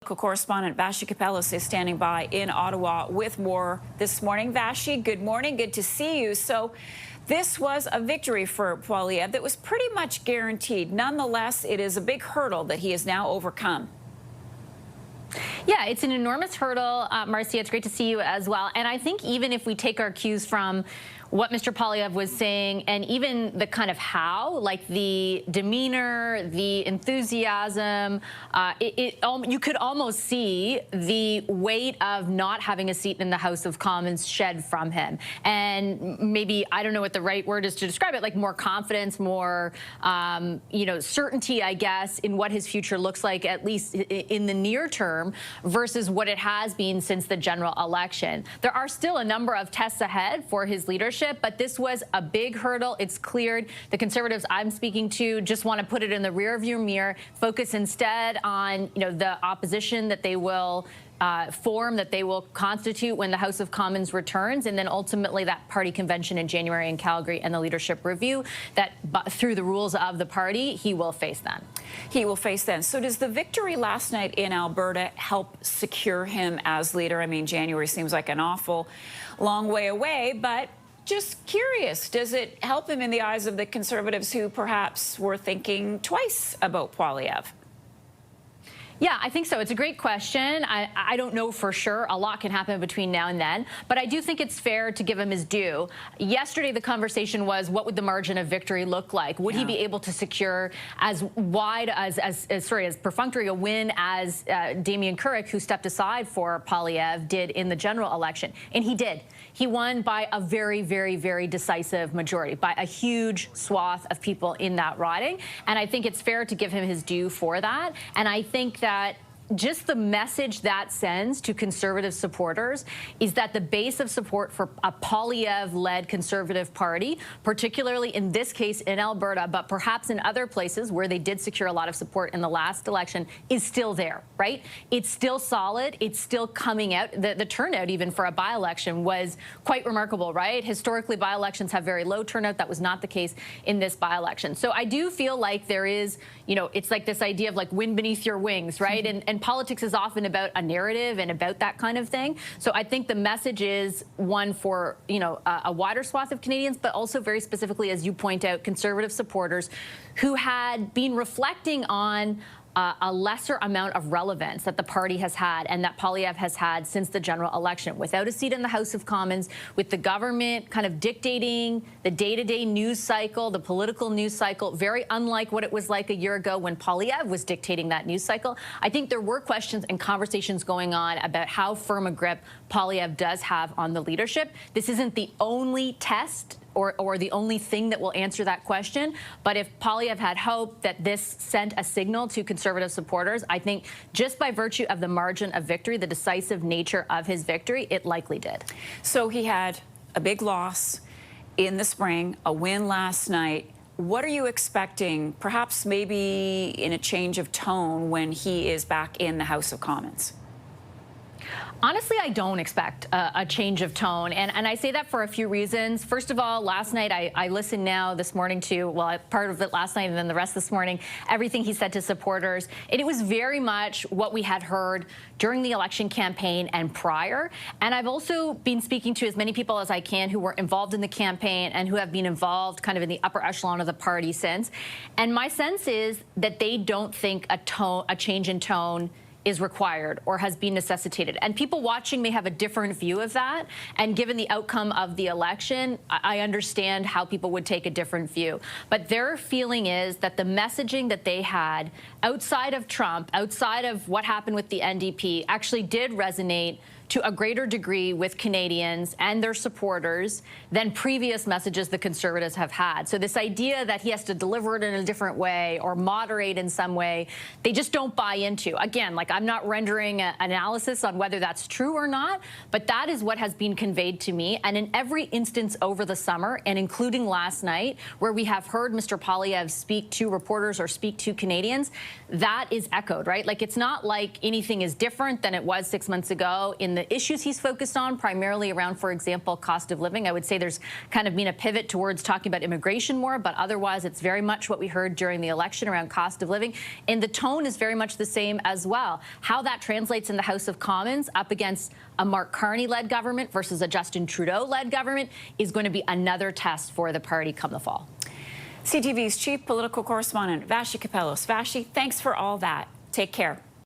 political correspondent Vassy Kapelos is standing by in Ottawa with more this morning. Vassy, good morning. Good to see you. So this was a victory for Poilievre that was pretty much guaranteed. Nonetheless, it is a big hurdle that he has now overcome. Yeah, it's an enormous hurdle, Marcia. It's great to see you as well. And I think even if we take our cues from what Mr. Poilievre was saying, and even the kind of how, like the demeanor, the enthusiasm, you could almost see the weight of not having a seat in the House of Commons shed from him. And maybe, I don't know what the right word is to describe it, like more confidence, more, certainty, I guess, in what his future looks like, at least in the near term, versus what it has been since the general election. There are still a number of tests ahead for his leadership, but this was a big hurdle. It's cleared. The Conservatives I'm speaking to just want to put it in the rearview mirror, focus instead on the opposition that they will form, that they will constitute when the House of Commons returns, and then ultimately that party convention in January in Calgary and the leadership review that through the rules of the party, he will face then. He will face then. So does the victory last night in Alberta help secure him as leader? I mean, January seems like an awful long way away, but just curious, does it help him in the eyes of the Conservatives who perhaps were thinking twice about Poilievre? Yeah, I think so. It's a great question. I don't know for sure. A lot can happen between now and then, but I do think it's fair to give him his due. Yesterday, the conversation was, what would the margin of victory look like? Would he be able to secure as wide as perfunctory a win as Damien Carrick, who stepped aside for Poilievre, did in the general election? And he did. He won by a very, very, very decisive majority, by a huge swath of people in that riding. And I think it's fair to give him his due for that. And I think that just the message that sends to Conservative supporters is that the base of support for a Poilievre-led Conservative Party, particularly in this case in Alberta, but perhaps in other places where they did secure a lot of support in the last election, is still there, right? It's still solid. It's still coming out. The turnout even for a by-election was quite remarkable, right? Historically, by-elections have very low turnout. That was not the case in this by-election. So I do feel like there is, it's like this idea of like wind beneath your wings, right? And politics is often about a narrative and about that kind of thing. So I think the message is one for, a wider swath of Canadians, but also very specifically, as you point out, Conservative supporters who had been reflecting on a lesser amount of relevance that the party has had and that Poilievre has had since the general election, without a seat in the House of Commons, with the government kind of dictating the day-to-day news cycle, the political news cycle, very unlike what it was like a year ago when Poilievre was dictating that news cycle. I think there were questions and conversations going on about how firm a grip Poilievre does have on the leadership. This isn't the only test or the only thing that will answer that question. But if Poilievre had hope that this sent a signal to Conservative supporters, I think just by virtue of the margin of victory, the decisive nature of his victory, it likely did. So he had a big loss in the spring, a win last night. What are you expecting, perhaps maybe in a change of tone, when he is back in the House of Commons? Honestly, I don't expect a change of tone, and I say that for a few reasons. First of all, last night, I listened now this morning to, well, part of it last night and then the rest this morning, everything he said to supporters, and it was very much what we had heard during the election campaign and prior. And I've also been speaking to as many people as I can who were involved in the campaign and who have been involved kind of in the upper echelon of the party since. And my sense is that they don't think a change in tone is required or has been necessitated. And people watching may have a different view of that. And given the outcome of the election, I understand how people would take a different view. But their feeling is that the messaging that they had outside of Trump, outside of what happened with the NDP, actually did resonate to a greater degree with Canadians and their supporters than previous messages the Conservatives have had. So this idea that he has to deliver it in a different way or moderate in some way, they just don't buy into. Again, like, I'm not rendering an analysis on whether that's true or not, but that is what has been conveyed to me. And in every instance over the summer, and including last night, where we have heard Mr. Poilievre speak to reporters or speak to Canadians, that is echoed, right? Like, it's not like anything is different than it was 6 months ago in the issues he's focused on, primarily around, for example, cost of living. I would say there's kind of been a pivot towards talking about immigration more, but otherwise it's very much what we heard during the election around cost of living. And the tone is very much the same as well. How that translates in the House of Commons up against a Mark Carney-led government versus a Justin Trudeau-led government is going to be another test for the party come the fall. CTV's chief political correspondent, Vassy Kapelos. Vassy, thanks for all that. Take care.